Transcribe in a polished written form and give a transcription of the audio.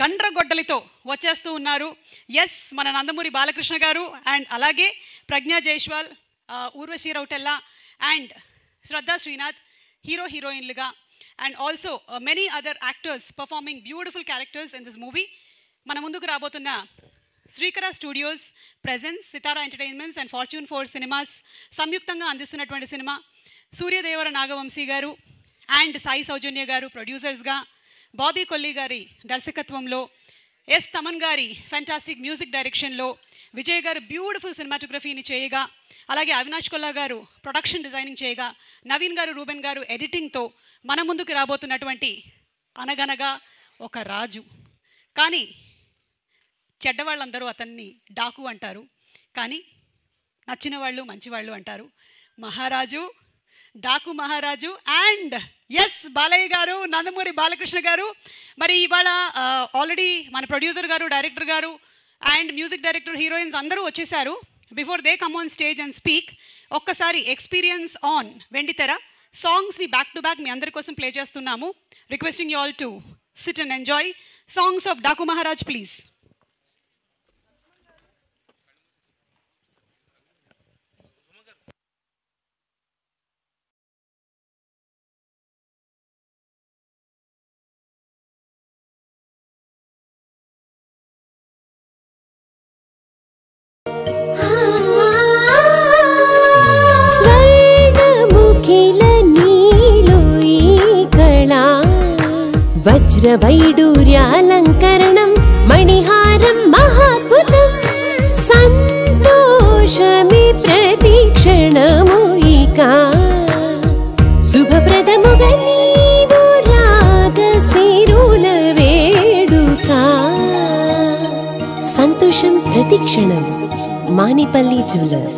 గండ్రగొడ్డలితో వచ్చేస్తూ ఉన్నారు. ఎస్, మన నందమూరి బాలకృష్ణ గారు అండ్ అలాగే ప్రజ్ఞా జైస్వాల్, ఊర్వశీ రౌటెల్లా అండ్ శ్రద్ధా శ్రీనాథ్ హీరోయిన్లుగా and also many other actors performing beautiful characters in this movie. మన ముందుకు రాబోతున్న Srikara studios presents, Sithara entertainments and fortune 4 cinemas సంయుక్తంగా అందిస్తున్నటువంటి సినిమా. సూర్యదేవర నాగవంశీ గారు అండ్ సాయి సౌజన్య గారు ప్రొడ్యూసర్స్గా, బాబీ కొల్లి గారి దర్శకత్వంలో, ఎస్ తమన్ గారి ఫ్యాంటాస్టిక్ మ్యూజిక్ డైరెక్షన్లో, విజయ్ గారు బ్యూటిఫుల్ సినిమాటోగ్రఫీని చేయగా, అలాగే అవినాష్ కొల్లా గారు ప్రొడక్షన్ డిజైనింగ్ చేయగా, నవీన్ గారు, రూబెన్ గారు ఎడిటింగ్తో మన ముందుకు రాబోతున్నటువంటి అనగనగా ఒక రాజు. కానీ చెడ్డవాళ్ళందరూ అతన్ని డాకు అంటారు, కానీ నచ్చిన వాళ్ళు మంచివాళ్ళు అంటారు. మహారాజు, డాకు మహారాజు అండ్ ఎస్ బాలయ్య గారు, నందమూరి బాలకృష్ణ గారు. మరి ఇవాళ ఆల్రెడీ మన ప్రొడ్యూసర్ గారు, డైరెక్టర్ గారు అండ్ మ్యూజిక్ డైరెక్టర్, హీరోయిన్స్ అందరూ వచ్చేసారు. Before they come on stage and speak, ఒక్కసారి ఎక్స్పీరియన్స్ ఆన్ వెండితెర సాంగ్స్ని బ్యాక్ టు బ్యాక్ మీ అందరి కోసం ప్లే చేస్తున్నాము. Requesting you all to sit and enjoy songs of Daaku Maharaaj please. వజ్రవైడూర్యాలంకరణం మణిహారం మహాద్భుతం సంతోషమి ప్రతిక్షణము ఇక శుభప్రదముగా నీవు రాగసిరుల వేడుక సంతోషం ప్రతిక్షణం మానిపల్లి జ్యువెలర్స్.